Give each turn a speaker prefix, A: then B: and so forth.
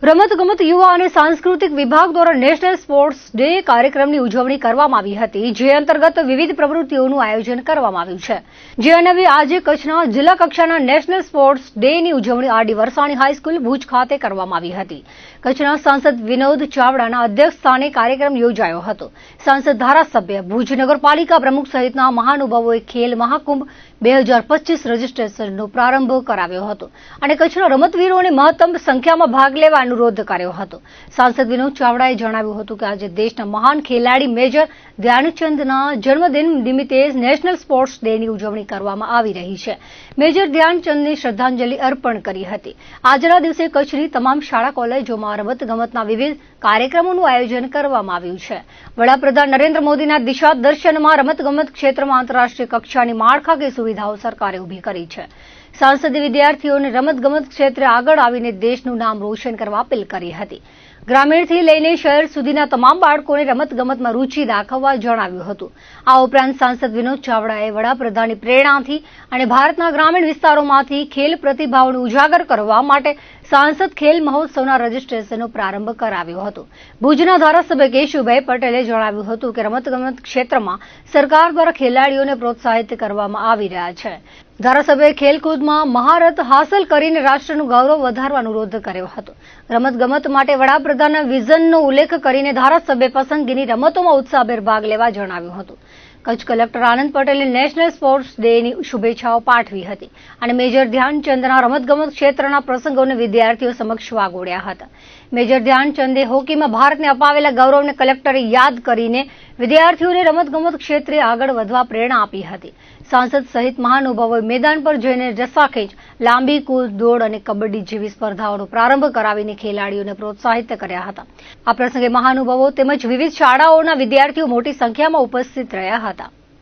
A: રમતગમત યુવા અને સાંસ્કૃતિક વિભાગ દ્વારા નેશનલ સ્પોર્ટ્સ ડે કાર્યક્રમની ઉજવણી કરવામાં આવી હતી, જે અંતર્ગત વિવિધ પ્રવૃત્તિઓનું આયોજન કરવામાં આવ્યું છે. જે અન્વયે આજે કચ્છના જિલ્લા કક્ષાના નેશનલ સ્પોર્ટ્સ ડેની ઉજવણી આરડી વરસાણી હાઈસ્કૂલ ભુજ ખાતે કરવામાં આવી હતી. કચ્છના સાંસદ વિનોદ ચાવડાના અધ્યક્ષસ્થાને કાર્યક્રમ યોજાયો હતો. સાંસદ ધારાસભ્ય, ભુજ નગરપાલિકા પ્રમુખ સહિતના મહાનુભાવોએ ખેલ મહાકુંભ 2025 રજીસ્ટ્રેશનનો પ્રારંભ કરાવ્યો હતો અને કચ્છના રમતવીરોને મહત્તમ સંખ્યામાં ભાગ લેવા અનુરોધ કર્યો હતો. સાંસદ વિનોદ ચાવડાએ જણાવ્યું હતું કે આજે દેશના મહાન ખેલાડી મેજર ધ્યાનચંદના જન્મદિન નિમિત્તે નેશનલ સ્પોર્ટ્સ ડેની ઉજવણી કરવામાં આવી રહી છે. મેજર ધ્યાનચંદને શ્રદ્ધાંજલિ અર્પણ કરી હતી. આજના દિવસે કચ્છની તમામ શાળા કોલેજોમાં રમતગમતના વિવિધ કાર્યક્રમોનું આયોજન કરવામાં આવ્યું છે. વડાપ્રધાન નરેન્દ્ર મોદીના દિશા દર્શનમાં રમતગમત ક્ષેત્રમાં આંતરરાષ્ટ્રીય કક્ષાની માળખાકીય સુવિધાઓ સરકારે ઊભી કરી છે. સાંસદે વિદ્યાર્થીઓને રમતગમત ક્ષેત્રે આગળ આવીને દેશનું નામ રોશન કરવા અપીલ કરી હતી. ગ્રામીણથી લઈને શહેર સુધીના તમામ બાળકોને રમતગમતમાં રૂચિ દાખવવા જણાવ્યું હતું. આ ઉપરાંત સાંસદ વિનોદ ચાવડાએ વડાપ્રધાનની પ્રેરણાથી અને ભારતના ગ્રામીણ વિસ્તારોમાંથી ખેલ પ્રતિભાઓને ઉજાગર કરવા માટે સાંસદ ખેલ મહોત્સવના રજીસ્ટ્રેશનનો પ્રારંભ કરાવ્યો હતો. ભુજના ધારાસભ્ય કેશુભાઈ પટેલે જણાવ્યું હતું કે રમતગમત ક્ષેત્રમાં સરકાર દ્વારા ખેલાડીઓને પ્રોત્સાહિત કરવામાં આવી રહ્યા છે. ધારાસભ્યએ ખેલકૂદમાં મહારત હાંસલ કરીને રાષ્ટ્રનું ગૌરવ વધારવા અનુરોધ કર્યો હતો. રમતગમત માટે વડાપ્રધાનના વિઝનનો ઉલ્લેખ કરીને ધારાસભ્યે પસંદગીની રમતોમાં ઉત્સાહભેર ભાગ લેવા જણાવ્યું હતું. કચ્છ કલેક્ટર આનંદ પટેલે નેશનલ સ્પોર્ટ્સ ડેની શુભેચ્છાઓ પાઠવી હતી અને મેજર ધ્યાનચંદના રમતગમત ક્ષેત્રના પ્રસંગોને વિદ્યાર્થીઓ સમક્ષ વાગોળ્યા હતા. મેજર ધ્યાનચંદે હોકીમાં ભારતને અપાવેલા ગૌરવને કલેક્ટરે યાદ કરીને વિદ્યાર્થીઓને રમતગમત ક્ષેત્રે આગળ વધવા પ્રેરણા આપી હતી. સાંસદ સહિત મહાનુભાવોએ મેદાન પર જઈને રસ્સાખેંચ, લાંબી કૂદ, દોડ અને કબડ્ડી જેવી સ્પર્ધાઓનો પ્રારંભ કરાવીને ખેલાડીઓને પ્રોત્સાહિત કર્યા હતા. આ પ્રસંગે મહાનુભાવો તેમજ વિવિધ શાળાઓના વિદ્યાર્થીઓ મોટી સંખ્યામાં ઉપસ્થિત રહ્યા હતા.